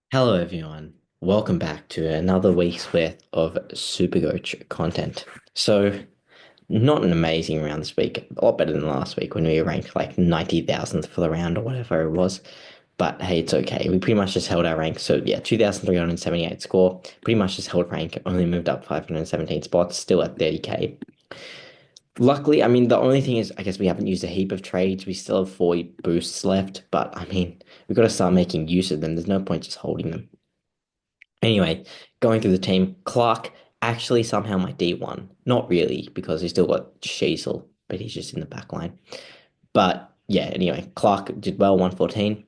Hello, everyone. Welcome back to another week's worth of SuperCoach content. Not an amazing round this week, a lot better than last week when we ranked like 90,000th for the round or whatever it was. But hey, it's okay. We pretty much just held our rank. So, yeah, 2,378 score. Pretty much just held rank, only moved up 517 spots, still at 30K. Luckily, I mean, the only thing is, I guess we haven't used a heap of trades. We still have 40 boosts left, but I mean, we've got to start making use of them. There's no point just holding them. Anyway, going through the team, Clark actually somehow my D1. Not really, because he's still got Sheasel, but he's just in the back line. But yeah, anyway, Clark did well, 114.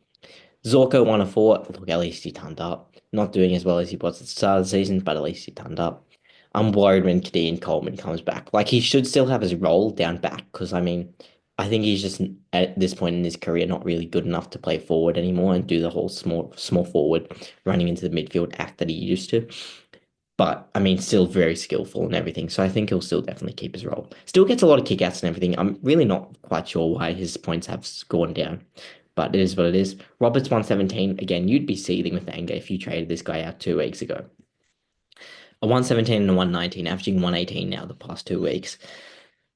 Zorko 104. Look, at least he turned up. Not doing as well as he was at the start of the season, but at least he turned up. I'm worried when Kadeem Coleman comes back. Like, he should still have his role down back, because I mean, I think he's just at this point in his career not really good enough to play forward anymore and do the whole small forward running into the midfield act that he used to. But I mean, still very skillful and everything. So I think he'll still definitely keep his role. Still gets a lot of kickouts and everything. I'm really not quite sure why his points have gone down, but it is what it is. Roberts 117. Again, you'd be seething with anger if you traded this guy out 2 weeks ago. A 117 and a 119, averaging 118 now the past 2 weeks.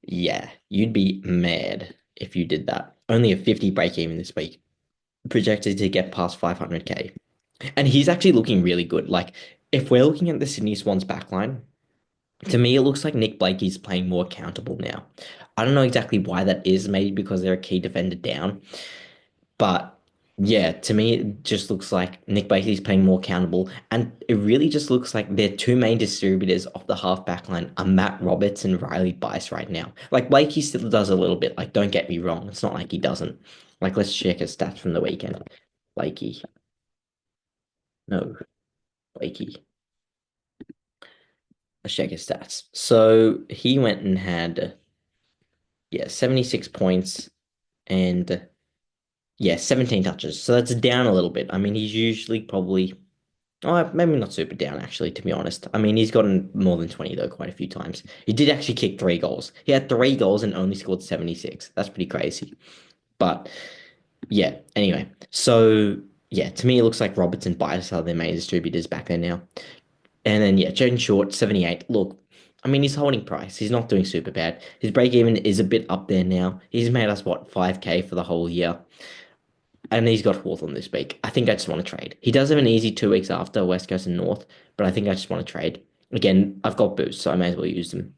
Yeah, you'd be mad if you did that. Only a 50 break even this week, projected to get past 500k. And he's actually looking really good. Like, if we're looking at the Sydney Swans backline, to me, it looks like Nick Blakey's playing more accountable now. I don't know exactly why that is, maybe because they're a key defender down. But yeah, to me, it just looks like Nick Blakey's playing more accountable. And it really just looks like their two main distributors of the half back line are Matt Roberts and Riley Bice right now. Like, Blakey still does a little bit. Like, don't get me wrong. It's not like he doesn't. Like, let's check his stats from the weekend. Blakey. No, Blakey. Let's check his stats. So he went and had, yeah, 76 points and, yeah, 17 touches. So that's down a little bit. I mean, he's usually probably, oh, maybe not super down, actually, to be honest. I mean, he's gotten more than 20, though, quite a few times. He did actually kick 3 goals. He had 3 goals and only scored 76. That's pretty crazy. But yeah, anyway. So, yeah, to me, it looks like Roberts and Bias are their main distributors back there now. And then yeah, Jaden Short, 78. Look, I mean, he's holding price. He's not doing super bad. His break even is a bit up there now. He's made us what, 5k for the whole year. And he's got Hawthorn this week. I think I just want to trade. He does have an easy 2 weeks after West Coast and North, but I think I just want to trade. Again, I've got boosts, so I may as well use them.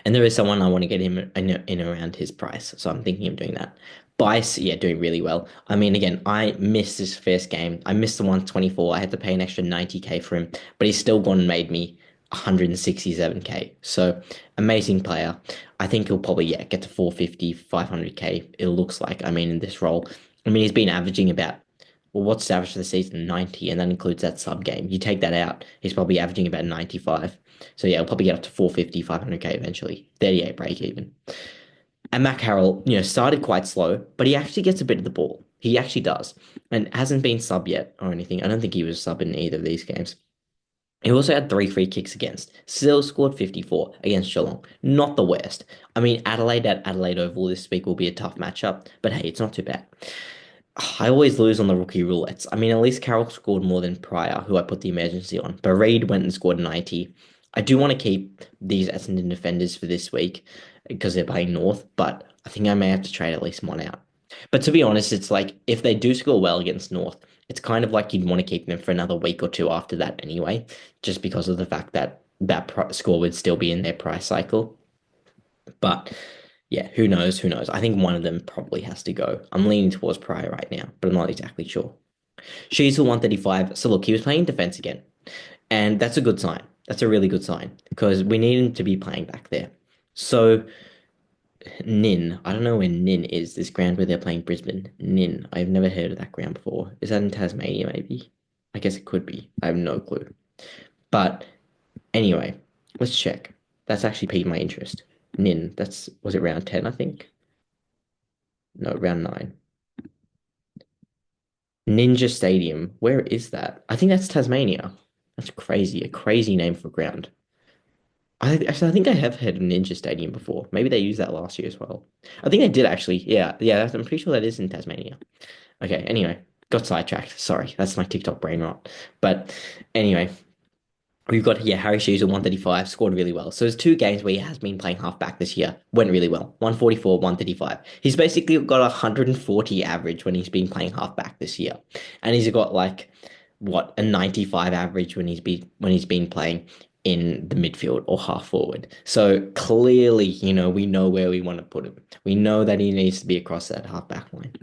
And there is someone I want to get him in around his price, so I'm thinking of doing that. Bice, yeah, doing really well. I mean, again, I missed this first game. I missed the 124. I had to pay an extra 90k for him, but he's still gone and made me 167k. So amazing player. I think he'll probably get to 450, 500k. It looks like. I mean, in this role, I mean, he's been averaging about what's the average for the season? 90, and that includes that sub game. You take that out, he's probably averaging about 95. So yeah, he'll probably get up to 450, 500k eventually. 38 break even. And Mac Harrell, started quite slow, but he actually gets a bit of the ball. He actually does. And hasn't been sub yet or anything. I don't think he was sub in either of these games. He also had three free kicks against. Still scored 54 against Geelong. Not the worst. I mean, Adelaide at Adelaide Oval this week will be a tough matchup, but hey, it's not too bad. I always lose on the rookie roulettes. I mean, at least Carroll scored more than Pryor, who I put the emergency on. But Reid went and scored 90. I do want to keep these Essendon defenders for this week because they're playing North, but I think I may have to trade at least one out. But to be honest, it's like if they do score well against North, it's kind of like you'd want to keep them for another week or two after that anyway, just because of the fact that score would still be in their price cycle. But yeah, who knows? Who knows? I think one of them probably has to go. I'm leaning towards Pryor right now, but I'm not exactly sure. She's 135. So look, he was playing defense again. And that's a good sign. That's a really good sign because we need him to be playing back there. So Nin, I don't know where Nin is, this ground where they're playing Brisbane. Nin, I've never heard of that ground before. Is that in Tasmania, maybe? I guess it could be. I have no clue. But anyway, let's check. That's actually piqued my interest. Nin, was it round 10, I think? No, round 9. Ninja Stadium. Where is that? I think that's Tasmania. That's crazy. A crazy name for a ground. I think I have heard of Ninja Stadium before. Maybe they used that last year as well. I think they did actually. Yeah, yeah. I'm pretty sure that is in Tasmania. Okay. Anyway, got sidetracked. Sorry, that's my TikTok brain rot. But anyway, we've got yeah, Harry Shoes at 135, scored really well. So there's two games where he has been playing halfback this year, went really well. 144, 135. He's basically got 140 average when he's been playing halfback this year. And he's got like what, a 95 average when he's been playing in the midfield or half forward. So clearly, we know where we want to put him. We know that he needs to be across that halfback line.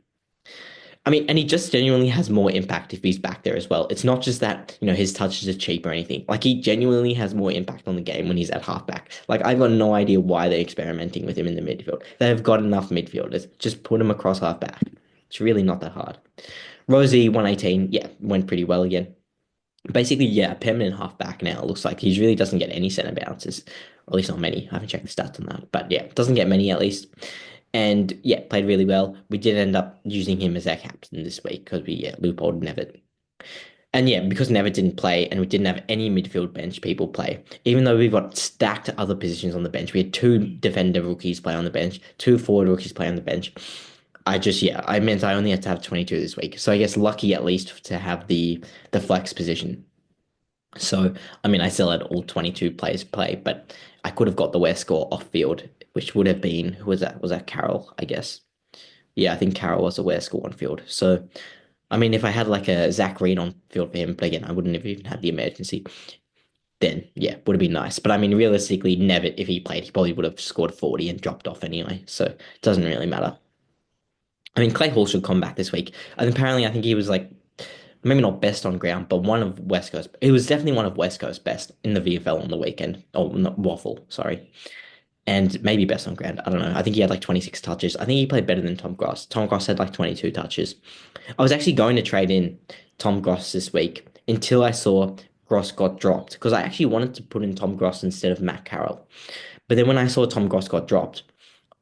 I mean, and he just genuinely has more impact if he's back there as well. It's not just that, his touches are cheap or anything. Like he genuinely has more impact on the game when he's at halfback. Like I've got no idea why they're experimenting with him in the midfield. They've got enough midfielders. Just put him across halfback. It's really not that hard. Rosie 118, yeah, went pretty well again. Basically, yeah, permanent halfback now. It looks like he really doesn't get any center bounces, or at least not many. I haven't checked the stats on that, but yeah, doesn't get many at least. And yeah, played really well. We did end up using him as our captain this week because we loopholed Nevitt. And yeah, because Nevitt didn't play and we didn't have any midfield bench people play, even though we've got stacked other positions on the bench, we had two defender rookies play on the bench, two forward rookies play on the bench. I meant I only had to have 22 this week. So I guess lucky at least to have the flex position. So, I mean, I still had all 22 players play, but I could have got the worst score off field, which would have been, who was that? Was that Carroll, I guess? Yeah, I think Carroll was the worst score on field. So, I mean, if I had like a Zach Reed on field for him, but again, I wouldn't have even had the emergency, then yeah, would have been nice. But I mean, realistically, Nevitt, if he played, he probably would have scored 40 and dropped off anyway. So, it doesn't really matter. I mean, Clay Hall should come back this week. And apparently, I think he was like maybe not best on ground, but one of West Coast. He was definitely one of West Coast best in the VFL on the weekend. Oh, not Waffle, sorry. And maybe best on ground. I don't know. I think he had like 26 touches. I think he played better than Tom Gross. Tom Gross had like 22 touches. I was actually going to trade in Tom Gross this week until I saw Gross got dropped because I actually wanted to put in Tom Gross instead of Matt Carroll. But then when I saw Tom Gross got dropped,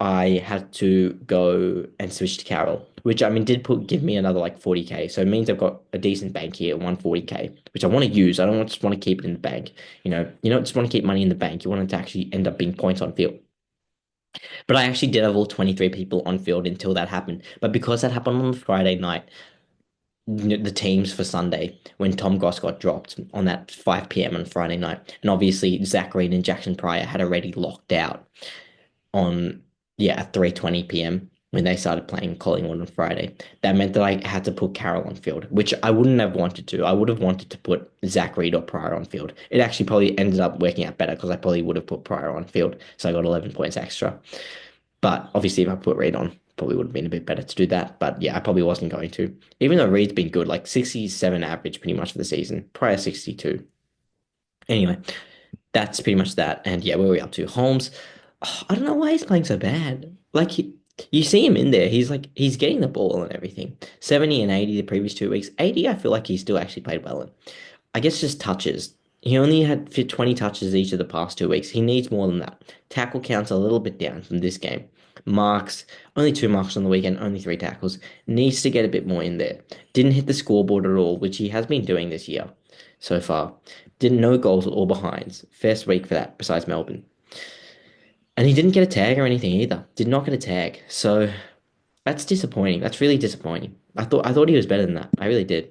I had to go and switch to Carroll, which I mean did give me another like 40k. So it means I've got a decent bank here, 140k, which I want to use. I don't just want to keep it in the bank. You don't just want to keep money in the bank. You want it to actually end up being points on field. But I actually did have all 23 people on field until that happened. But because that happened on the Friday night, the teams for Sunday when Tom Goss got dropped on that 5 p.m. on Friday night, and obviously Zachary and Jackson Pryor had already locked out on at 3:20 p.m. when they started playing Collingwood on Friday. That meant that I had to put Carroll on field, which I wouldn't have wanted to. I would have wanted to put Zach Reed or Pryor on field. It actually probably ended up working out better because I probably would have put Pryor on field, so I got 11 points extra. But obviously, if I put Reed on, probably would have been a bit better to do that. But yeah, I probably wasn't going to. Even though Reed's been good, like 67 average pretty much for the season, Pryor 62. Anyway, that's pretty much that. And yeah, where are we up to? Holmes, I don't know why he's playing so bad. Like you see him in there, he's getting the ball and everything. 70 and 80 the previous 2 weeks. 80, I feel like he still actually played well in. I guess just touches. He only had 20 touches each of the past 2 weeks. He needs more than that. Tackle counts a little bit down from this game. Marks, only 2 marks on the weekend, only 3 tackles. Needs to get a bit more in there. Didn't hit the scoreboard at all, which he has been doing this year so far. Didn't know goals or behinds. First week for that, besides Melbourne. And he didn't get a tag or anything either. Did not get a tag. So that's disappointing. That's really disappointing. I thought he was better than that. I really did.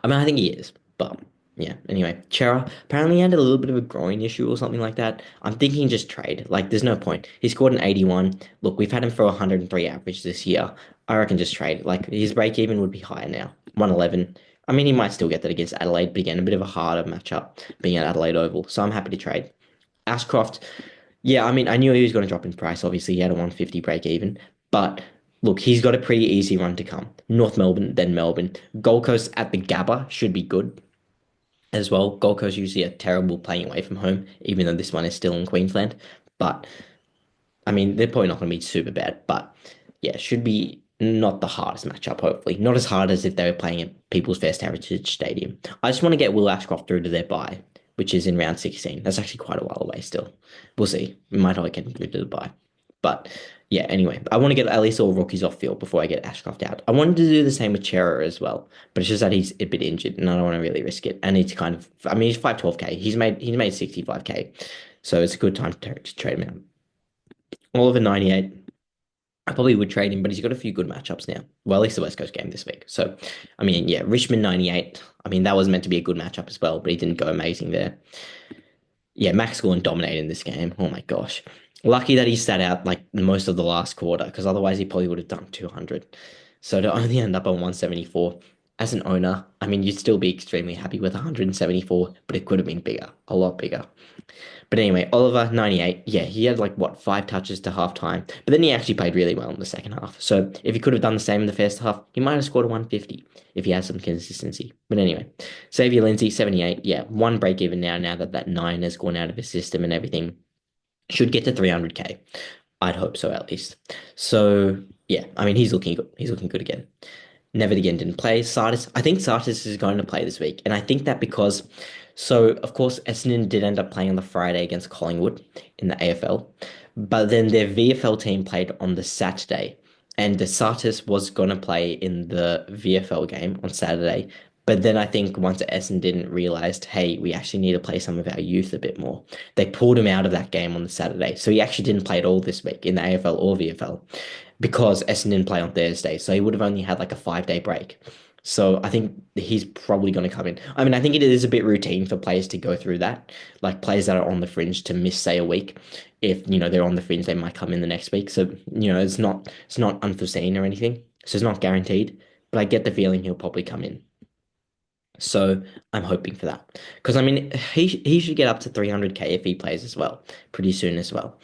I mean, I think he is, but yeah. Anyway, Chera apparently had a little bit of a groin issue or something like that. I'm thinking just trade. Like, there's no point. He scored an 81. Look, we've had him for 103 average this year. I reckon just trade. Like, his break even would be higher now. 111. I mean, he might still get that against Adelaide, but again, a bit of a harder matchup being at Adelaide Oval. So I'm happy to trade. Ashcroft, yeah, I mean, I knew he was going to drop in price. Obviously, he had a 150 break even, but look, he's got a pretty easy run to come. North Melbourne, then Melbourne. Gold Coast at the Gabba should be good as well. Gold Coast usually are terrible playing away from home, even though this one is still in Queensland. But I mean, they're probably not going to be super bad, but yeah, should be not the hardest matchup, hopefully. Not as hard as if they were playing at People's First Heritage Stadium. I just want to get Will Ashcroft through to their bye, which is in round 16. That's actually quite a while away still. We'll see. We might not get him through to the bye. But yeah, anyway, I want to get at least all rookies off field before I get Ashcroft out. I wanted to do the same with Chera as well, but it's just that he's a bit injured and I don't want to really risk it. And it's kind of, I mean, he's 512k. He's made 65k. So it's a good time to trade him out. Oliver 98. I probably would trade him, but he's got a few good matchups now. Well, at least the West Coast game this week. So, I mean, yeah, Richmond 98. I mean, that was meant to be a good matchup as well, but he didn't go amazing there. Yeah, Max Gorn dominated in this game. Oh my gosh. Lucky that he sat out like most of the last quarter, because otherwise he probably would have done 200. So to only end up on 174 as an owner, I mean, you'd still be extremely happy with 174, but it could have been bigger, a lot bigger. But anyway, Oliver, 98. Yeah, he had like what, 5 touches to half time. But then he actually played really well in the second half. So if he could have done the same in the first half, he might have scored a 150 if he had some consistency. But anyway, Xavier Lindsay, 78. Yeah, one break even now that that 9 has gone out of his system and everything. Should get to 300k. I'd hope so at least. So yeah, I mean he's looking good. He's looking good again. Never again didn't play. Sardis, I think Sardis is going to play this week. And I think that because, so of course, Essendon did end up playing on the Friday against Collingwood in the AFL. But then their VFL team played on the Saturday. And the Sardis was going to play in the VFL game on Saturday. But then I think once Essendon didn't realize, hey, we actually need to play some of our youth a bit more. They pulled him out of that game on the Saturday. So he actually didn't play at all this week in the AFL or VFL because Essendon play on Thursday, so he would have only had like a 5 day break. So I think he's probably going to come in. I mean, I think it is a bit routine for players to go through that, like players that are on the fringe to miss, say, a week. If they're on the fringe, they might come in the next week. So it's not unforeseen or anything. So it's not guaranteed. But I get the feeling he'll probably come in. So I'm hoping for that because I mean he should get up to 300k if he plays as well pretty soon as well.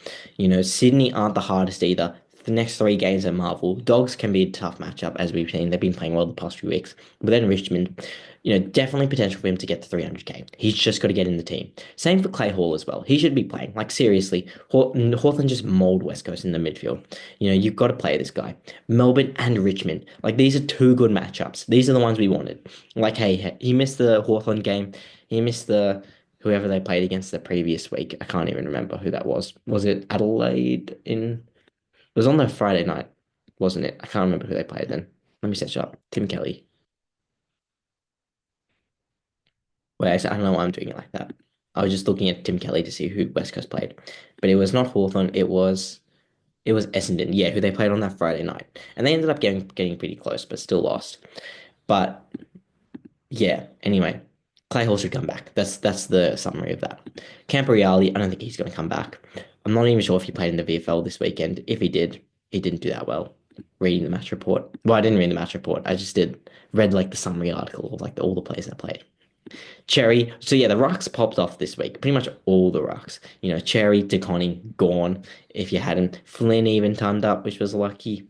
Sydney aren't the hardest either. The next 3 games at Marvel, Dogs can be a tough matchup as we've seen. They've been playing well the past few weeks, but then Richmond, definitely potential for him to get to 300k. He's just got to get in the team. Same for Clay Hall as well. He should be playing. Like seriously, Hawthorn just mauled West Coast in the midfield. You've got to play this guy. Melbourne and Richmond, like these are 2 good matchups. These are the ones we wanted. Like, hey, he missed the Hawthorn game. He missed the whoever they played against the previous week. I can't even remember who that was. Was it Adelaide in? It was on the Friday night, wasn't it? I can't remember who they played then. Let me search up. Tim Kelly. Wait, I don't know why I'm doing it like that. I was just looking at Tim Kelly to see who West Coast played, but it was not Hawthorn. It was Essendon. Yeah, who they played on that Friday night, and they ended up getting pretty close, but still lost. But yeah, anyway, Clay Hall should come back. That's the summary of that. Camporeale, I don't think he's going to come back. I'm not even sure if he played in the VFL this weekend. If he did, he didn't do that well. Reading the match report. Well, I didn't read the match report. I just read like the summary article of like all the players that played. Cherry. So yeah, the Rucks popped off this week. Pretty much all the Rucks. Cherry, DeConning, gone. If you hadn't, Flynn even turned up, which was lucky.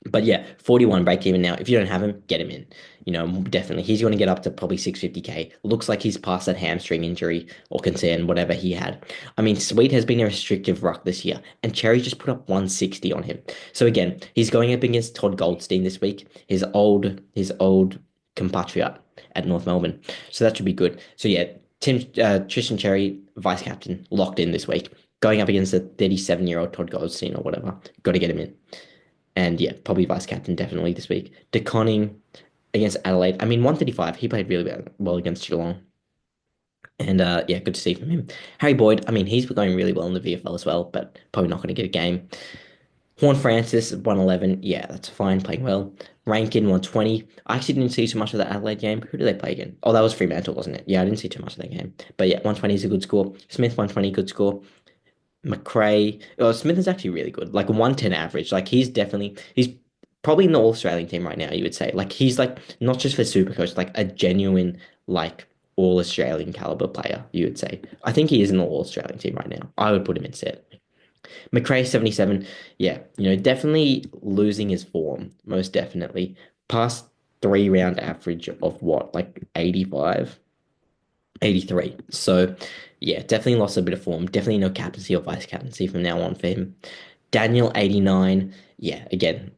But yeah, 41 break even now. If you don't have him, get him in. Definitely. He's going to get up to probably 650k. Looks like he's past that hamstring injury or concern, whatever he had. I mean, Sweet has been a restrictive ruck this year, and Cherry just put up 160 on him. So again, he's going up against Todd Goldstein this week, his old compatriot at North Melbourne. So that should be good. So yeah, Tristan Cherry, vice captain, locked in this week. Going up against a 37-year-old Todd Goldstein or whatever. Got to get him in. And yeah, probably vice captain definitely this week. DeConning against Adelaide. I mean, 135. He played really well against Geelong. And yeah, good to see from him. Harry Boyd. I mean, he's going really well in the VFL as well, but probably not going to get a game. Horn Francis 111. Yeah, that's fine. Playing well. Rankin 120. I actually didn't see too much of the Adelaide game. Who did they play again? Oh, that was Fremantle, wasn't it? Yeah, I didn't see too much of that game. But yeah, 120 is a good score. Smith 120, good score. McRae. Oh, Smith is actually really good. Like 110 average. Like he's probably in the All Australian team right now, you would say. Like he's like not just for Supercoach, like a genuine like All Australian caliber player, you would say. I think he is in the All Australian team right now. I would put him instead. McRae 77. Yeah, definitely losing his form, most definitely. Past 3 round average of what, like 85? 83. So, yeah, definitely lost a bit of form. Definitely no captaincy or vice captaincy from now on for him. Daniel, 89. Yeah, again,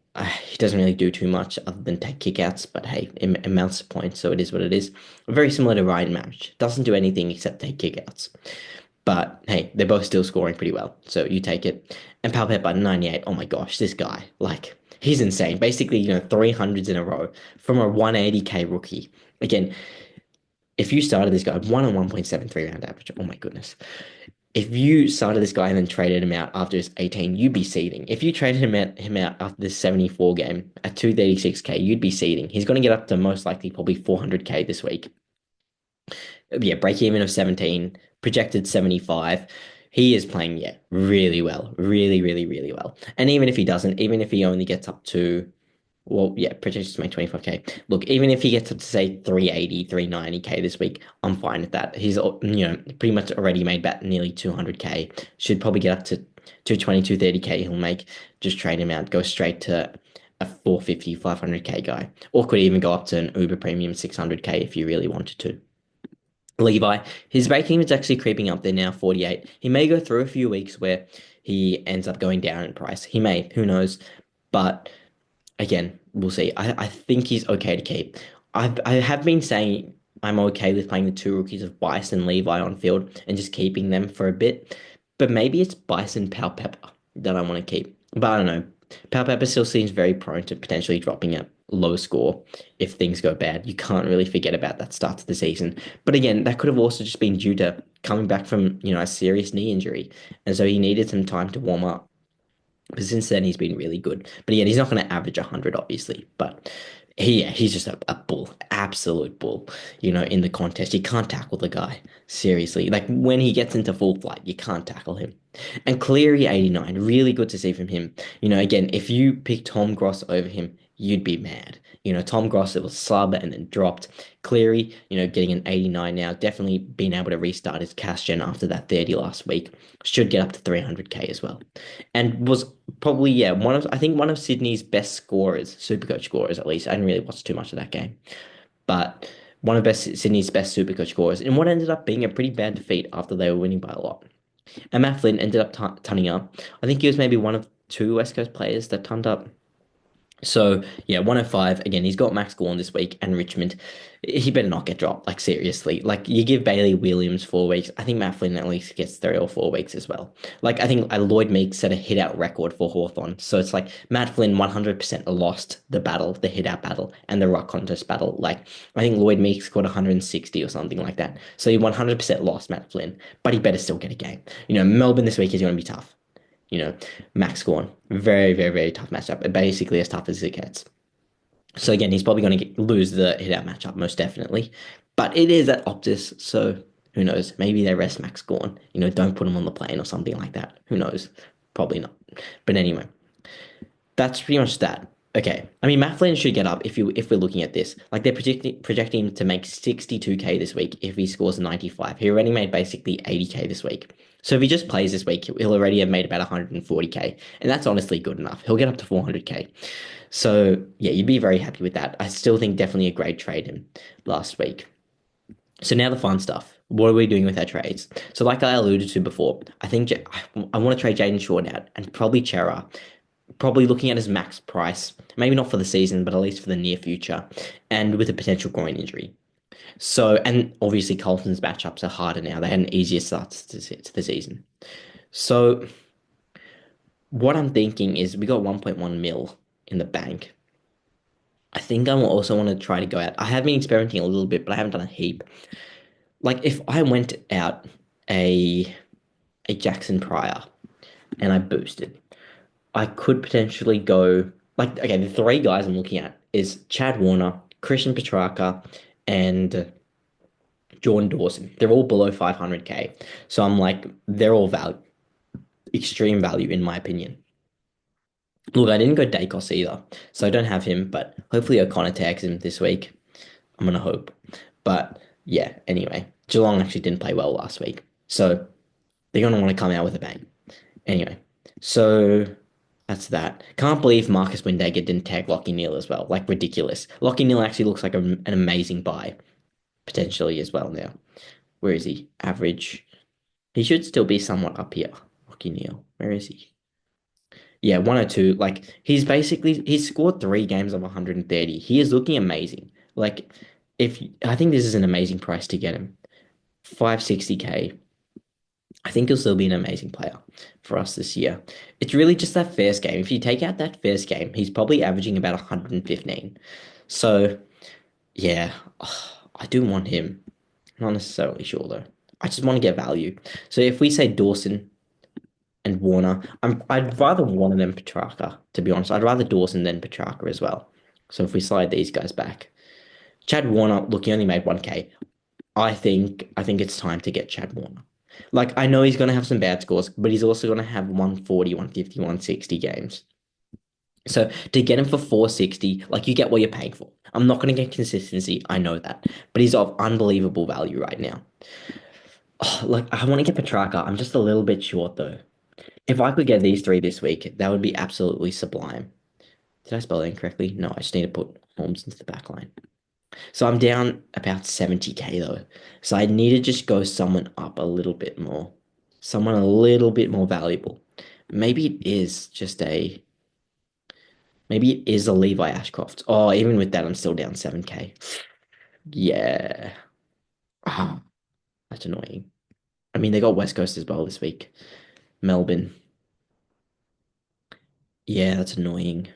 he doesn't really do too much other than take kickouts, but hey, it amounts to points, so it is what it is. Very similar to Ryan Marriage. Doesn't do anything except take kickouts. But hey, they're both still scoring pretty well, so you take it. And Palpepper, 98. Oh my gosh, this guy, like, he's insane. Basically, 300s in a row from a 180k rookie. Again, if you started this guy, 1 on 1.73 round average. Oh my goodness. If you started this guy and then traded him out after his 18, you'd be seeding. If you traded him out after this 74 game at 236k, you'd be seeding. He's going to get up to most likely probably 400k this week. Yeah, break even of 17, projected 75. He is playing, yeah, really well. Really, really, really well. And even if he doesn't, even if he only gets up to, well, yeah, projected to make 25k. Look, even if he gets up to say 380, 390k this week, I'm fine with that. He's, pretty much already made about nearly 200k. Should probably get up to 220, 230k he'll make. Just trade him out, go straight to a 450, 500k guy. Or could even go up to an Uber Premium 600k if you really wanted to. Levi, his ranking is actually creeping up there now, 48. He may go through a few weeks where he ends up going down in price. He may, who knows? But again, we'll see. I think he's okay to keep. I have been saying I'm okay with playing the two rookies of Bison and Levi on field and just keeping them for a bit. But maybe it's Bison Pepper that I want to keep. But I don't know. Pepper still seems very prone to potentially dropping a low score if things go bad. You can't really forget about that start to the season. But again, that could have also just been due to coming back from, a serious knee injury. And so he needed some time to warm up. But since then, he's been really good. But again, he's not going to average 100, obviously. But he's just a bull, absolute bull, in the contest. You can't tackle the guy. Seriously. Like when he gets into full flight, you can't tackle him. And Cleary 89, really good to see from him. Again, if you pick Tom Gross over him, you'd be mad. Tom Gross, it was sub and then dropped. Cleary, getting an 89 now, definitely being able to restart his cash gen after that 30 last week. Should get up to 300k as well. And was probably, yeah, I think one of Sydney's best scorers, Supercoach scorers at least. I didn't really watch too much of that game. But one of Sydney's best Supercoach scorers in what ended up being a pretty bad defeat after they were winning by a lot. And Matt Flynn ended up tunning up. I think he was maybe one of two West Coast players that tunned up. So yeah, 105 again. He's got Max Gawn this week and Richmond. He better not get dropped. Like seriously, like you give Bailey Williams 4 weeks. I think Matt Flynn at least gets 3 or 4 weeks as well. Like I think Lloyd Meeks set a hit out record for Hawthorn. So it's like Matt Flynn 100% lost the battle, the hit out battle, and the Ruck contest battle. Like I think Lloyd Meeks scored 160 or something like that. So he 100% lost Matt Flynn, but he better still get a game. Melbourne this week is going to be tough. Max Gawn. Very, very, very tough matchup. Basically as tough as it gets. So again, he's probably going to lose the hit-out matchup, most definitely. But it is at Optus, so who knows? Maybe they rest Max Gawn. Don't put him on the plane or something like that. Who knows? Probably not. But anyway, that's pretty much that. Okay. I mean, Matt Flynn should get up if we're looking at this. Like they're projecting him to make 62k this week if he scores 95. He already made basically 80k this week. So if he just plays this week, he'll already have made about 140k. And that's honestly good enough. He'll get up to 400k. So yeah, you'd be very happy with that. I still think definitely a great trade him last week. So now the fun stuff. What are we doing with our trades? So like I alluded to before, I think I want to trade Jaden Short out and probably Chera. Probably looking at his max price, maybe not for the season, but at least for the near future, and with a potential groin injury. So, and obviously Colton's matchups are harder now. They had an easier start to the season. So, what I'm thinking is we got 1.1 mil in the bank. I think I also want to try to go out. I have been experimenting a little bit, but I haven't done a heap. Like if I went out a Jackson Pryor and I boosted, I could potentially go like okay, the three guys I'm looking at is Chad Warner, Christian Petrarca, and Jordan Dawson. They're all below 500k. So I'm like, they're all extreme value in my opinion. Look, I didn't go Dacos either, so I don't have him, but hopefully O'Connor tags him this week. I'm gonna hope. But yeah, anyway, Geelong actually didn't play well last week. So they're gonna want to come out with a bang. Anyway, so that's that. Can't believe Marcus Windhager didn't tag Lockie Neal as well. Like ridiculous. Lockie Neal actually looks like an amazing buy, potentially as well now. Where is he? Average. He should still be somewhat up here. Lockie Neal. Where is he? Yeah, 102. Like he's scored 3 games of 130. He is looking amazing. Like if I think this is an amazing price to get him. 560k. I think he'll still be an amazing player for us this year. It's really just that first game. If you take out that first game, he's probably averaging about 115. So, yeah, I do want him. Not necessarily sure though. I just want to get value. So if we say Dawson and Warner, I'd rather Warner than Petrarca, to be honest. I'd rather Dawson than Petrarca as well. So if we slide these guys back, Chad Warner, look, he only made 1K. I think it's time to get Chad Warner. Like I know he's gonna have some bad scores, but he's also gonna have 140, 150, 160 games. So to get him for 460, like you get what you're paying for. I'm not gonna get consistency, I know that. But he's of unbelievable value right now. Oh, like I want to get Petrarca. I'm just a little bit short though. If I could get these three this week, that would be absolutely sublime. Did I spell that incorrectly? No, I just need to put Holmes into the back line. So I'm down about 70k though. So I need to just go someone up a little bit more. Someone a little bit more valuable. Maybe it is just a maybe it is a Levi Ashcroft. Oh, even with that, I'm still down 7k. Yeah. Ah, that's annoying. I mean, they got West Coast as well this week. Melbourne. Yeah, that's annoying.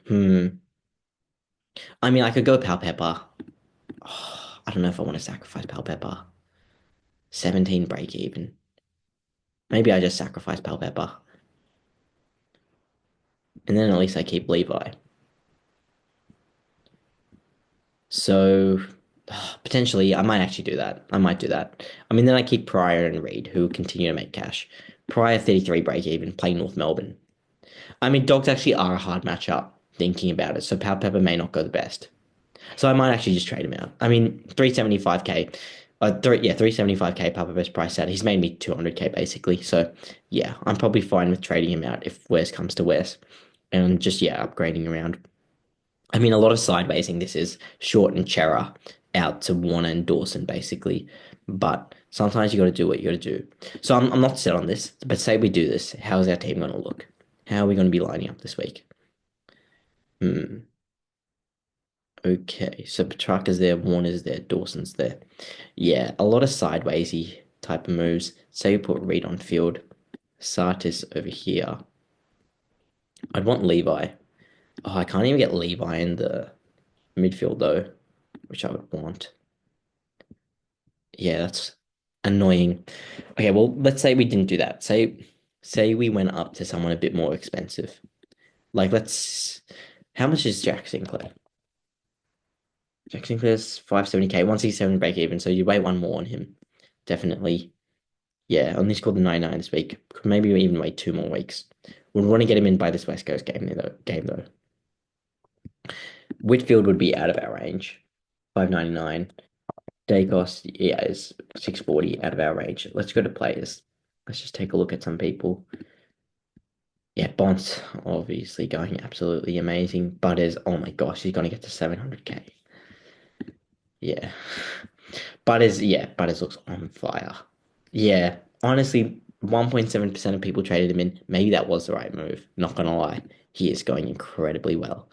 I mean, I could go Pal Pepper. Oh, I don't know if I want to sacrifice Pal Pepper. 17 break even. Maybe I just sacrifice Pal Pepper. And then at least I keep Levi. So potentially I might actually do that. I might do that. I mean, then I keep Pryor and Reed, who continue to make cash. Pryor 33 break even, playing North Melbourne. I mean, dogs actually are a hard matchup, thinking about it. So Pal Pepper may not go the best. So I might actually just trade him out. I mean, 375k. 375k Papa best price out. He's made me 200k basically. So yeah, I'm probably fine with trading him out if worst comes to worst. And just yeah, upgrading around. I mean, a lot of sidewaysing this is Short and Chera out to Warner and Dawson basically. But sometimes you got to do what you got to do. So I'm not set on this, but say we do this, how's our team going to look? How are we going to be lining up this week? Hmm. Okay, so Petrarca's there, Warner's there, Dawson's there. Yeah, a lot of sidewaysy type of moves. Say you put Reed on field, Sartis over here. I'd want Levi. Oh, I can't even get Levi in the midfield though, which I would want. Yeah, that's annoying. Okay, well, let's say we didn't do that. Say we went up to someone a bit more expensive. Like let's how much is Jack Sinclair? Jack Sinclair's 570k, 167 break even, so you weigh one more on him. Definitely. Yeah, only scored the 99 this week. Could maybe even wait 2 more weeks. Would want to get him in by this West Coast game though. Whitfield would be out of our range. 599. Day cost, yeah, is 640 out of our range. Let's go to players. Let's just take a look at some people. Yeah, Bont's obviously going absolutely amazing. Butters, oh my gosh, he's gonna get to 700k. Yeah. Butters looks on fire. Yeah, honestly, 1.7% of people traded him in. Maybe that was the right move. Not gonna lie. He is going incredibly well.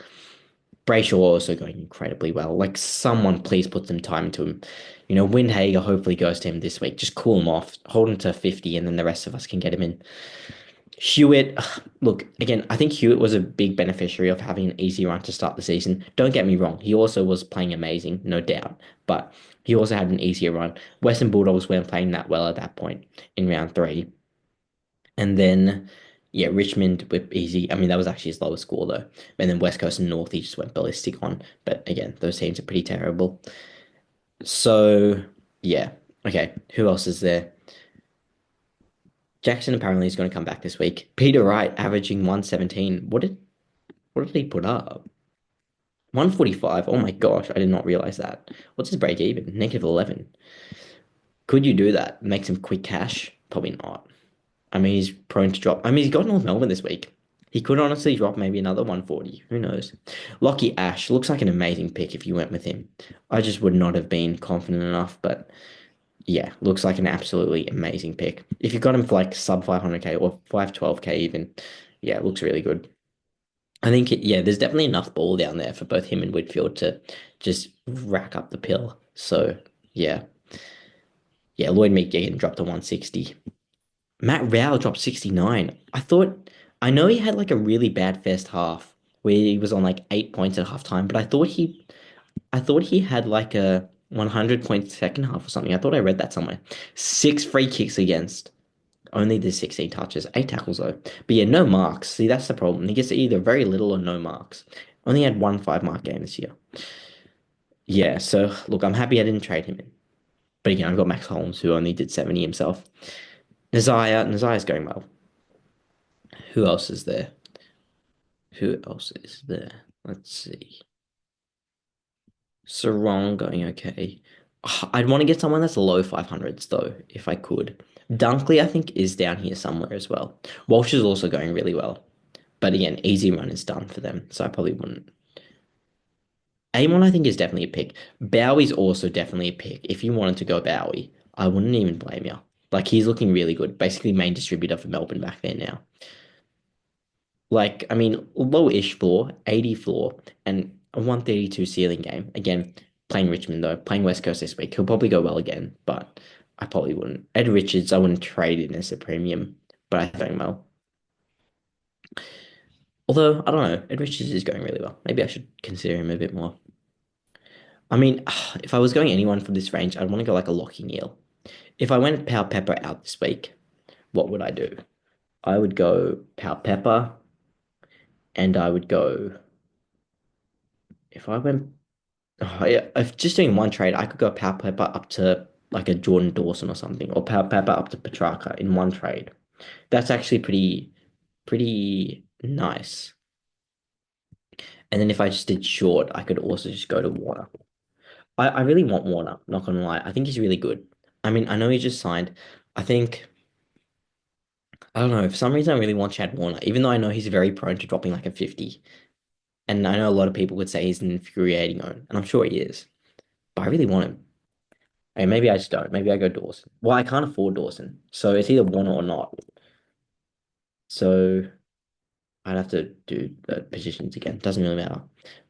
Brayshaw also going incredibly well. Like someone please put some time into him. Windhager hopefully goes to him this week. Just cool him off, hold him to 50, and then the rest of us can get him in. Hewitt, look, again, I think Hewitt was a big beneficiary of having an easy run to start the season. Don't get me wrong, he also was playing amazing, no doubt, but he also had an easier run. Western Bulldogs weren't playing that well at that point in round three. And then, yeah, Richmond with easy. I mean, that was actually his lowest score, though. And then West Coast and North, he just went ballistic on. But again, those teams are pretty terrible. So, yeah. Okay, who else is there? Jackson apparently is going to come back this week. Peter Wright averaging 117. What did he put up? 145. Oh my gosh, I did not realize that. What's his break even? Negative 11. Could you do that? Make some quick cash? Probably not. I mean, he's prone to drop. I mean, he's got North Melbourne this week. He could honestly drop maybe another 140. Who knows? Lockie Ash looks like an amazing pick if you went with him. I just would not have been confident enough, but yeah, looks like an absolutely amazing pick. If you got him for like sub 500k or 512k even, yeah, it looks really good. I think, yeah, there's definitely enough ball down there for both him and Whitfield to just rack up the pill. So, yeah. Yeah, Lloyd Meek again dropped to 160. Matt Rowell dropped 69. I know he had like a really bad first half where he was on like 8 points at halftime, but I thought he had like a 100 points second half or something. I thought I read that somewhere. Six free kicks against. Only the 16 touches, eight tackles though. But yeah, no marks. See, that's the problem. He gets either very little or no marks. Only had one 5 mark game this year. Yeah, so look, I'm happy I didn't trade him in. But again, I've got Max Holmes, who only did 70 himself. Nazia's going well. Who else is there? Who else is there? Let's see. Sarong going okay. I'd want to get someone that's low 500s though, if I could. Dunkley, I think, is down here somewhere as well. Walsh is also going really well. But again, easy run is done for them, so I probably wouldn't. Amon, I think, is definitely a pick. Bowie's also definitely a pick. If you wanted to go Bowie, I wouldn't even blame you. Like, he's looking really good. Basically, main distributor for Melbourne back there now. Like, I mean, low-ish floor, 80 floor, and a 132 ceiling game. Again, playing Richmond, though, playing West Coast this week. He'll probably go well again, but I probably wouldn't. Ed Richards, I wouldn't trade in as a premium, but I think well. Although, I don't know, Ed Richards is going really well. Maybe I should consider him a bit more. I mean, if I was going anyone from this range, I'd want to go like a Lockie Neal. If I went Power Pepper out this week, what would I do? I would go Power Pepper, and I would go if I went. Oh, yeah, if just doing one trade, I could go Power Pepper up to like a Jordan Dawson or something, or Power Pepper up to Petrarca in one trade. That's actually pretty nice. And then if I just did short, I could also just go to Warner. I really want Warner, not gonna lie. I think he's really good. I mean, I know he just signed. I think I don't know. For some reason, I really want Chad Warner, even though I know he's very prone to dropping like a 50. And I know a lot of people would say he's an infuriating own, and I'm sure he is. But I really want him. And maybe I just don't. Maybe I go Dawson. Well, I can't afford Dawson, so it's either Warner or not. So I'd have to do the positions again. Doesn't really matter.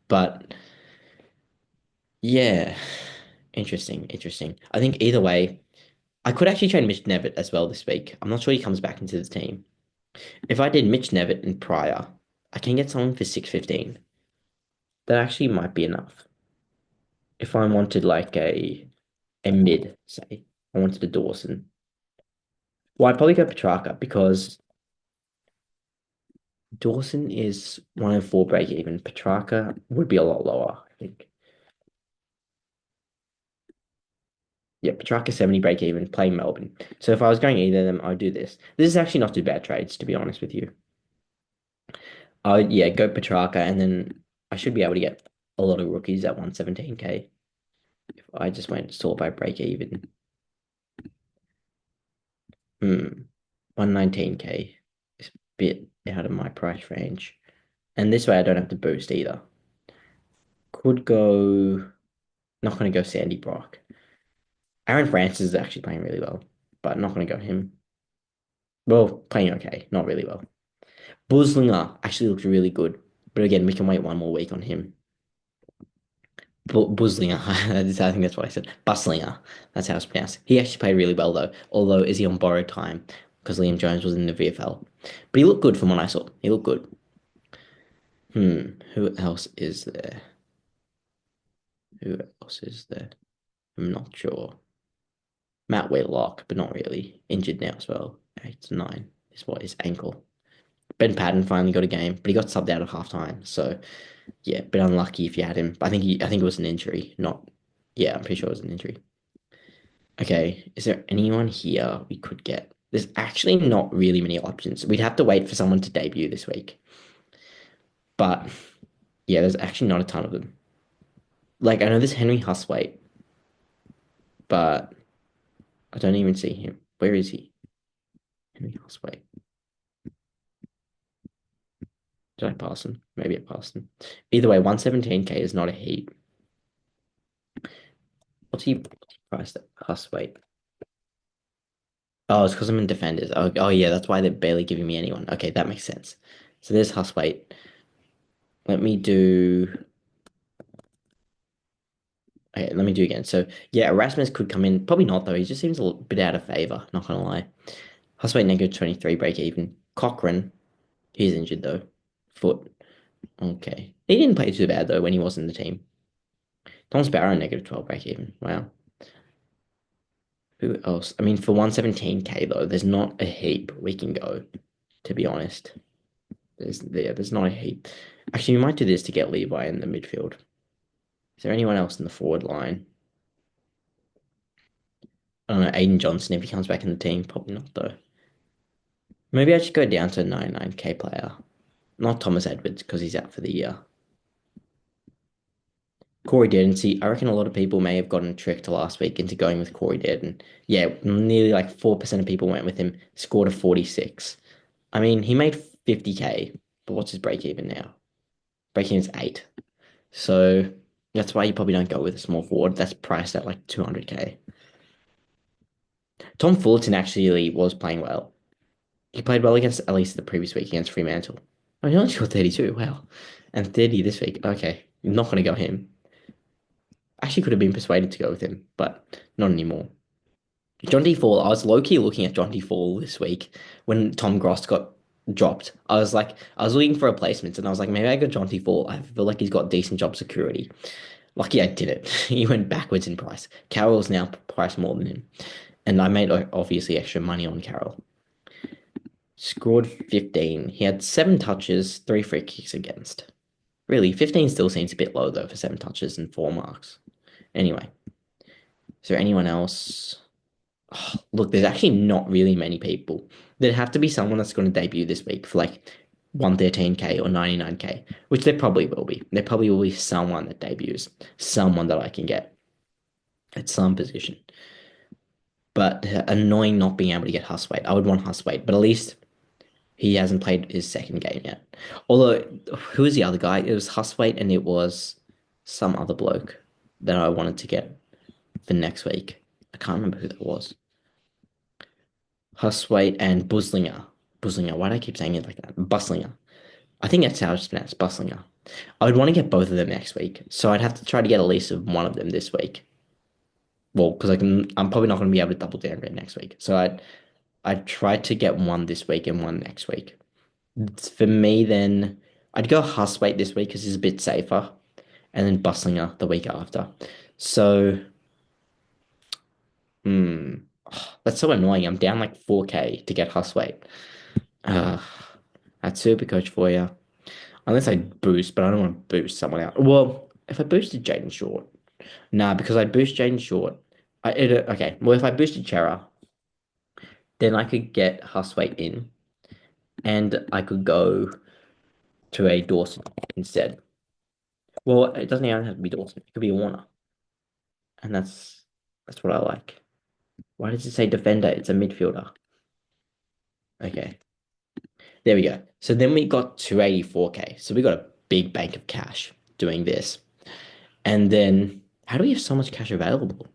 But yeah, interesting. I think either way, I could actually trade Mitch Nevitt as well this week. I'm not sure he comes back into the team. If I did Mitch Nevitt and Pryor, I can get someone for 615. That actually might be enough. If I wanted like a mid, say, I wanted a Dawson. Well, I'd probably go Petrarca because Dawson is 104 break even. Petrarca would be a lot lower, I think. Yeah, Petrarca 70 break even, playing Melbourne. So if I was going either of them, I'd do this. This is actually not too bad trades, to be honest with you. I would, yeah, go Petrarca, and then I should be able to get a lot of rookies at 117k if I just went sort by break even. 119k is a bit out of my price range. And this way I don't have to boost either. Could go, not going to go Sandy Brock. Aaron Francis is actually playing really well, but not going to go him. Well, playing okay, not really well. Buslinger actually looks really good, but again, we can wait one more week on him. Buslinger, I think that's what I said. Buslinger, that's how it's pronounced. He actually played really well though, although is he on borrowed time because Liam Jones was in the VFL. But he looked good from what I saw. He looked good. Who else is there? Who else is there? I'm not sure. Matt Whitlock, but not really. Injured now as well. 8 to 9 is what his ankle. Ben Patton finally got a game, but he got subbed out at halftime. So yeah, bit unlucky if you had him. But I think it was an injury, not yeah, I'm pretty sure it was an injury. Okay, is there anyone here we could get? There's actually not really many options. We'd have to wait for someone to debut this week. But yeah, there's actually not a ton of them. Like I know there's Henry Huswaite, but I don't even see him. Where is he? Henry Huswaite. Did I pass him? Maybe I passed him. Either way, 117k is not a heap. What's he priced at? Huswaite. Oh, it's because I'm in defenders. Oh yeah, that's why they're barely giving me anyone. Okay, that makes sense. So there's Huswaite. Let me do. Okay, let me do again. So yeah, Erasmus could come in. Probably not though. He just seems a little bit out of favor. Not gonna lie. Huswaite negative 23 break even. Cochrane, he's injured though. Foot. Okay. He didn't play too bad though when he was in the team. Tom's Barrow negative 12 break even. Wow. Who else? I mean, for 117k though, there's not a heap we can go, to be honest. There's not a heap. Actually, we might do this to get Levi in the midfield. Is there anyone else in the forward line? I don't know, Aiden Johnson if he comes back in the team. Probably not though. Maybe I should go down to a 99k player. Not Thomas Edwards because he's out for the year. Corey Dearden. See, I reckon a lot of people may have gotten tricked last week into going with Corey Dearden. Yeah, nearly like 4% of people went with him, scored a 46. I mean, he made 50k, but what's his break even now? Break even's 8. So that's why you probably don't go with a small forward. That's priced at like 200k. Tom Fullerton actually was playing well. He played well against at least the previous week against Fremantle. Oh, he only scored 32. Wow. And 30 this week. Okay. I'm not going to go him. Actually could have been persuaded to go with him, but not anymore. John D. Fall, I was low-key looking at John D. Fall this week when Tom Gross got dropped. I was looking for replacements and I was like, maybe I got John D. Fall. I feel like he's got decent job security. Lucky I did it. He went backwards in price. Carroll's now priced more than him. And I made obviously extra money on Carroll. Scored 15. He had 7 touches, 3 free kicks against. Really, 15 still seems a bit low though for 7 touches and 4 marks. Anyway, is there anyone else? Oh, look, there's actually not really many people. There'd have to be someone that's going to debut this week for like 113k or 99k, which there probably will be. There probably will be someone that debuts, someone that I can get at some position. But annoying not being able to get Huswaite. I would want Huswaite, but at least he hasn't played his second game yet. Although, who was the other guy? It was Huswaite and it was some other bloke that I wanted to get for next week. I can't remember who that was. Huswaite and Buslinger. Buslinger. Why do I keep saying it like that? Buslinger. I think that's how it's pronounced. Buslinger. I would want to get both of them next week. So I'd have to try to get at least of one of them this week. Well, because I'm probably not going to be able to double downgrade next week. So I'd try to get one this week and one next week. For me, then I'd go Huswaite this week because he's a bit safer, and then Buslinger the week after. So, hmm, that's so annoying. I'm down like 4k to get Huswaite. Uh, that's SuperCoach for you. Unless I boost, but I don't want to boost someone else. Well, if I boosted Jaden Short, nah, because I'd boost Jaden Short. Okay. Well, if I boosted Chera, then I could get Huswaite in, and I could go to a Dawson instead. Well, it doesn't even have to be Dawson. It could be a Warner, and that's what I like. Why does it say defender? It's a midfielder. Okay, there we go. So then we got 284k. So we got a big bank of cash doing this. And then how do we have so much cash available?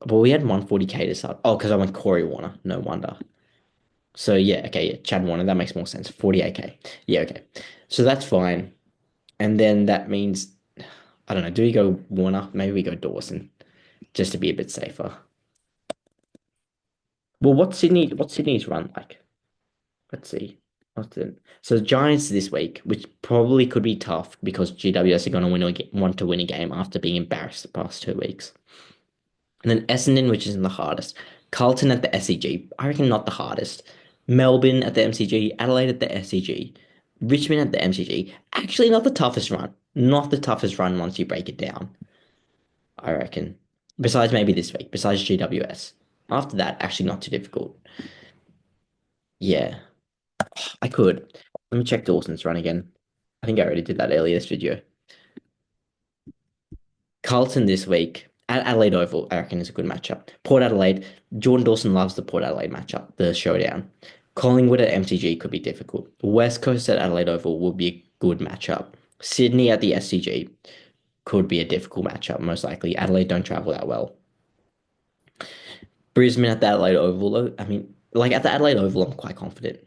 Well, we had 140k to start. Oh, because I went Corey Warner. No wonder. So yeah, okay, yeah, Chad Warner, that makes more sense. 48k. Yeah, okay. So that's fine. And then that means I don't know, do we go Warner? Maybe we go Dawson, just to be a bit safer. Well, what's Sydney's run like? Let's see. What's it? So the Giants this week, which probably could be tough because GWS are going to want to win a game after being embarrassed the past 2 weeks. And then Essendon, which isn't the hardest. Carlton at the SCG. I reckon not the hardest. Melbourne at the MCG. Adelaide at the SCG. Richmond at the MCG. Actually, not the toughest run. Not the toughest run once you break it down, I reckon. Besides maybe this week. Besides GWS. After that, actually not too difficult. Yeah, I could. Let me check Dawson's run again. I think I already did that earlier this video. Carlton this week at Adelaide Oval, I reckon is a good matchup. Port Adelaide, Jordan Dawson loves the Port Adelaide matchup, the showdown. Collingwood at MCG could be difficult. West Coast at Adelaide Oval will be a good matchup. Sydney at the SCG could be a difficult matchup, most likely. Adelaide don't travel that well. Brisbane at the Adelaide Oval, though, I mean, like at the Adelaide Oval, I'm quite confident.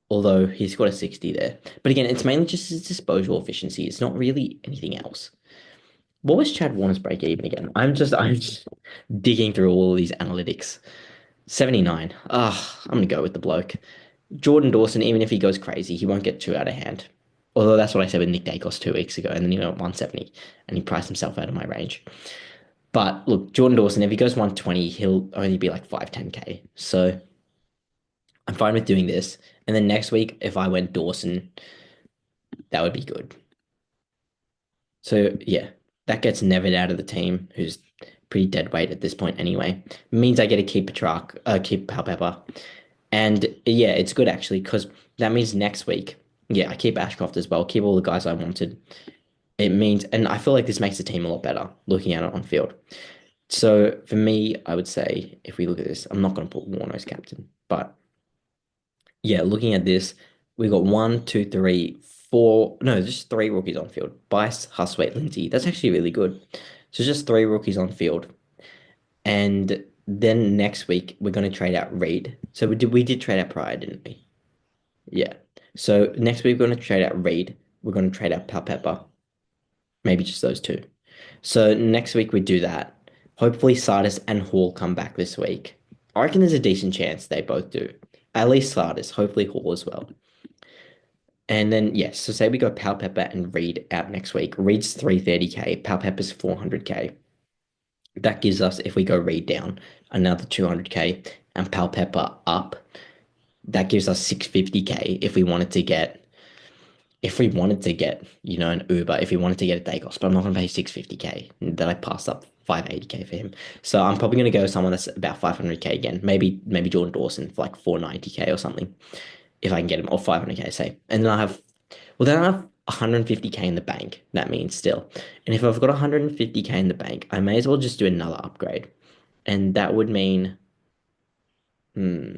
Although he's got a 60 there. But again, it's mainly just his disposal efficiency. It's not really anything else. What was Chad Warner's break even again? I'm just digging through all of these analytics. 79. Ah, I'm gonna go with the bloke. Jordan Dawson, even if he goes crazy, he won't get too out of hand. Although that's what I said with Nick Dacos 2 weeks ago, and then he went 170, and he priced himself out of my range. But look, Jordan Dawson, if he goes 120, he'll only be like 510K. So I'm fine with doing this. And then next week, if I went Dawson, that would be good. So yeah, that gets Neville out of the team, who's pretty dead weight at this point anyway. It means I get to keep a truck, keep Pepper. And yeah, it's good actually, because that means next week, yeah, I keep Ashcroft as well, keep all the guys I wanted. It means, and I feel like this makes the team a lot better looking at it on field. So for me, I would say if we look at this, I'm not going to put Warner as captain, but yeah, looking at this, we got one, two, three, four, no, just three rookies on field. Bice, Hustwaite, Lindsay. That's actually really good. So just three rookies on field. And then next week we're going to trade out Reed. So we did trade out Pryor, didn't we? Yeah. So next week we're going to trade out Reed. We're going to trade out Palpepper. Maybe just those two. So next week we do that. Hopefully Sardis and Hall come back this week. I reckon there's a decent chance they both do. At least Sardis, hopefully Hall as well. And then yes, so say we go Palpepper and Reed out next week. Reed's 330K, Palpepper's 400K. That gives us, if we go Reed down, another 200K and Palpepper up. That gives us 650K if we wanted to get, an Uber, if we wanted to get a Dacos, but I'm not going to pay 650K. Then I passed up 580K for him. So I'm probably going to go with someone that's about 500K again. Maybe Jordan Dawson for like 490K or something, if I can get him, or 500K, say. And then I have 150K in the bank. That means still. And if I've got 150K in the bank, I may as well just do another upgrade. And that would mean, hmm,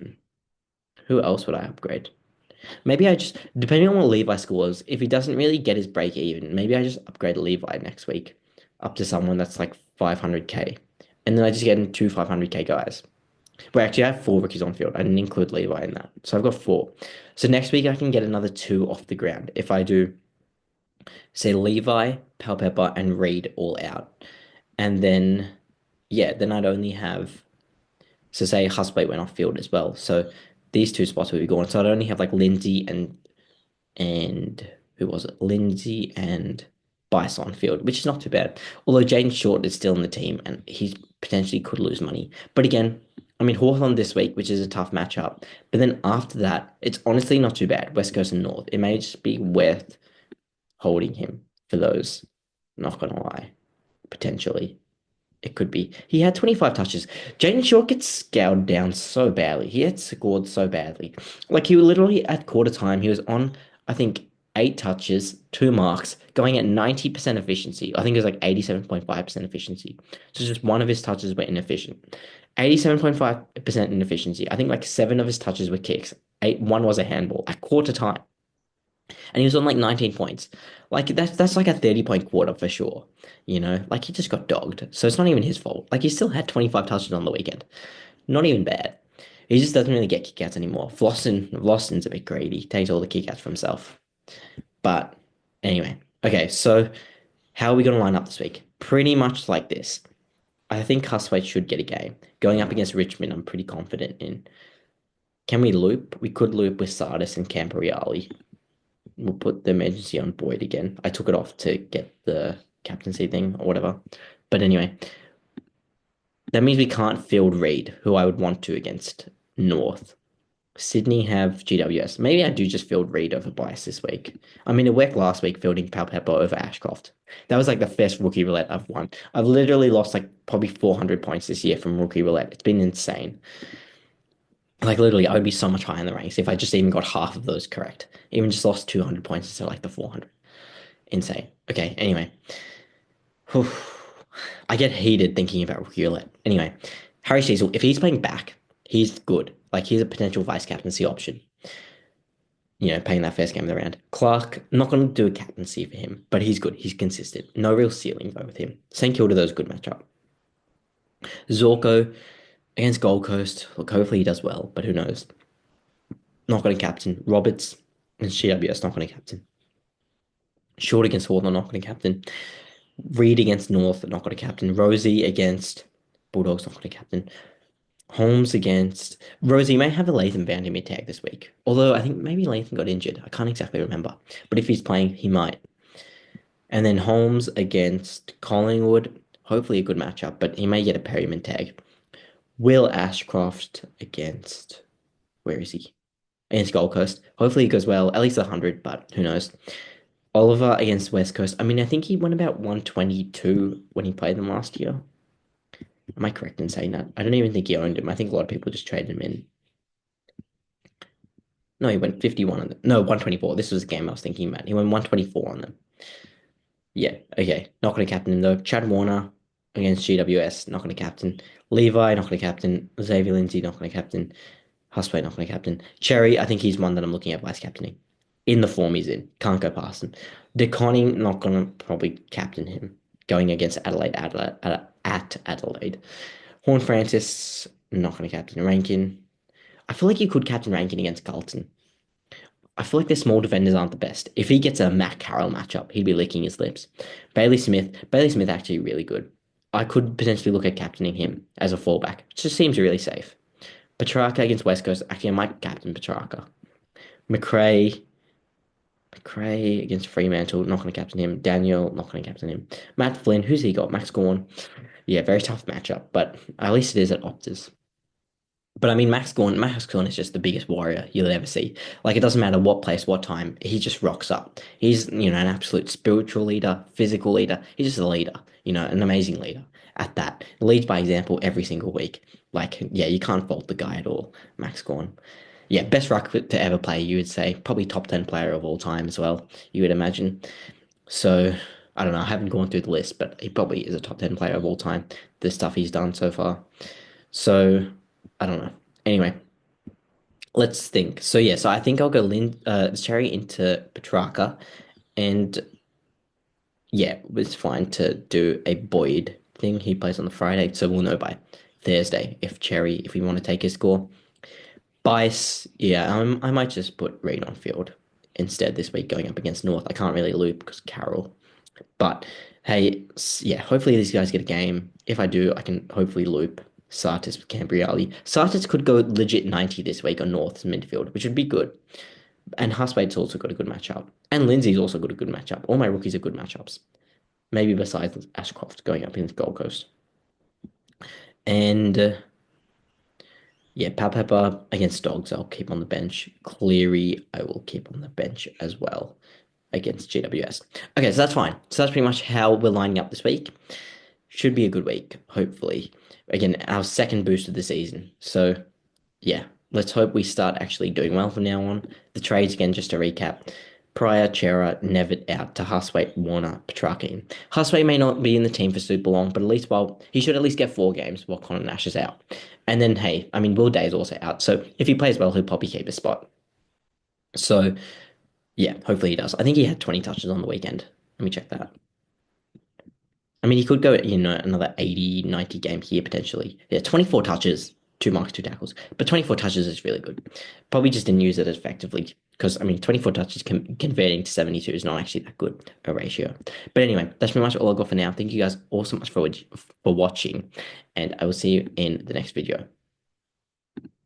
who else would I upgrade? Maybe I just, depending on what Levi scores, if he doesn't really get his break even, maybe I just upgrade Levi next week up to someone that's like 500K. And then I just get in two 500K guys. Well, actually, I have four rookies on field. I didn't include Levi in that. So I've got four. So next week I can get another two off the ground if I do, say, Levi, Palpepper, and Reed all out. And then, yeah, then I'd only have, so say Husband went off field as well. So these two spots would be gone. So I'd only have like Lindsay and who was it? Lindsay and Bice on field, which is not too bad. Although Jaden Short is still in the team and he potentially could lose money. But again, I mean Hawthorn this week, which is a tough matchup. But then after that, it's honestly not too bad. West Coast and North. It may just be worth holding him for those. Not gonna lie, potentially. It could be. He had 25 touches. Jaden Short gets scoured down so badly. He had scored so badly. Like he literally at quarter time, he was on, I think, 8 touches, 2 marks, going at 90% efficiency. I think it was like 87.5% efficiency. So just one of his touches were inefficient. 87.5% inefficiency. I think like seven of his touches were kicks. One was a handball at quarter time and he was on like 19 points. Like that's like a 30-point quarter for sure. Like he just got dogged. So it's not even his fault. Like he still had 25 touches on the weekend. Not even bad. He just doesn't really get kickouts anymore. Vlosten's a bit greedy. He takes all the kickouts for himself. But anyway, okay, so how are we gonna line up this week? Pretty much like this. I think Hustwaite should get a game. Going up against Richmond, I'm pretty confident in. Can we loop? We could loop with Sardis and Camporeale. We'll put the emergency on Boyd again. I took it off to get the captaincy thing or whatever. But anyway, that means we can't field Reed, who I would want to against North. Sydney have GWS. Maybe I do just field Reed over Bice this week. I mean, it worked last week fielding Palpepper over Ashcroft. That was like the first rookie roulette I've won. I've literally lost like probably 400 points this year from rookie roulette. It's been insane. Like literally, I would be so much higher in the ranks if I just even got half of those correct. Even just lost 200 points instead of like the 400. Insane. Okay, anyway. Whew. I get heated thinking about rookie roulette. Anyway, Harry Cecil, if he's playing back, he's good. Like he's a potential vice captaincy option. Playing that first game of the round. Clark, not going to do a captaincy for him, but he's good. He's consistent. No real ceiling though with him. St Kilda, those good matchup. Zorko against Gold Coast. Look, hopefully he does well, but who knows? Not going to captain. Roberts and GWS, not going to captain. Short against Hawthorn, not going to captain. Reed against North, not going to captain. Rosie against Bulldogs, not going to captain. Holmes against Rosie may have a Latham bounty mid tag this week. Although I think maybe Latham got injured. I can't exactly remember. But if he's playing, he might. And then Holmes against Collingwood. Hopefully a good matchup, but he may get a Perryman tag. Will Ashcroft against where is he? Against Gold Coast. Hopefully he goes well, at least 100, but who knows. Oliver against West Coast. I mean, I think he won about 122 when he played them last year. Am I correct in saying that? I don't even think he owned him. I think a lot of people just traded him in. No, he went 51 on them. No, 124. This was a game I was thinking about. He went 124 on them. Yeah, okay. Not going to captain him though. Chad Warner against GWS, not going to captain. Levi, not going to captain. Xavier Lindsay, not going to captain. Husway, not going to captain. Cherry, I think he's one that I'm looking at vice captaining. In the form he's in. Can't go past him. DeConning, not going to probably captain him. Going against at Adelaide. Horn Francis, not going to captain Rankin. I feel like you could captain Rankin against Carlton. I feel like their small defenders aren't the best. If he gets a Matt Carroll matchup, he'd be licking his lips. Bailey Smith actually really good. I could potentially look at captaining him as a fallback. It just seems really safe. Petrarca against West Coast. Actually, I might captain Petrarca. McRae. McRae against Fremantle. Not going to captain him. Daniel. Not going to captain him. Matt Flynn. Who's he got? Max Gorn. Yeah, very tough matchup, but at least it is at Optus. But I mean, Max Gorn is just the biggest warrior you'll ever see. Like, it doesn't matter what place, what time, he just rocks up. He's, an absolute spiritual leader, physical leader. He's just a leader, an amazing leader at that. Leads by example every single week. Like, yeah, you can't fault the guy at all, Max Gorn. Yeah, best ruck to ever play, you would say. Probably top 10 player of all time as well, you would imagine. So, I don't know, I haven't gone through the list, but he probably is a top 10 player of all time, the stuff he's done so far. So, I don't know. Anyway, let's think. So yeah, so I think I'll go Cherry into Petrarca, and yeah, it's fine to do a Boyd thing. He plays on the Friday, so we'll know by Thursday if we want to take his score. Bice, yeah, I might just put Reed on field instead this week going up against North. I can't really loop because Carroll. But hey, yeah, hopefully these guys get a game. If I do, I can hopefully loop Sartis with Cambriali. Sartis could go legit 90 this week on North's midfield, which would be good. And Husbait's also got a good matchup. And Lindsay's also got a good matchup. All my rookies are good matchups. Maybe besides Ashcroft going up against Gold Coast. And yeah, Pepper against Dogs, I'll keep on the bench. Cleary, I will keep on the bench as well against GWS. Okay, so that's fine. So that's pretty much how we're lining up this week. Should be a good week, hopefully. Again, our second boost of the season. So, yeah, let's hope we start actually doing well from now on. The trades, again, just to recap. Pryor, Chera, Nevitt out to Huswaite, Warner, Petrarca in. Huswaite may not be in the team for super long, but at least he should at least get 4 games while Connor Nash is out. And then, hey, I mean, Will Day is also out. So if he plays well, he'll probably keep his spot. So, yeah, hopefully he does. I think he had 20 touches on the weekend. Let me check that. I mean, he could go, another 80, 90 game here potentially. Yeah, 24 touches, 2 marks, 2 tackles. But 24 touches is really good. Probably just didn't use it as effectively because, I mean, 24 touches converting to 72 is not actually that good a ratio. But anyway, that's pretty much all I've got for now. Thank you guys all so much for watching, and I will see you in the next video.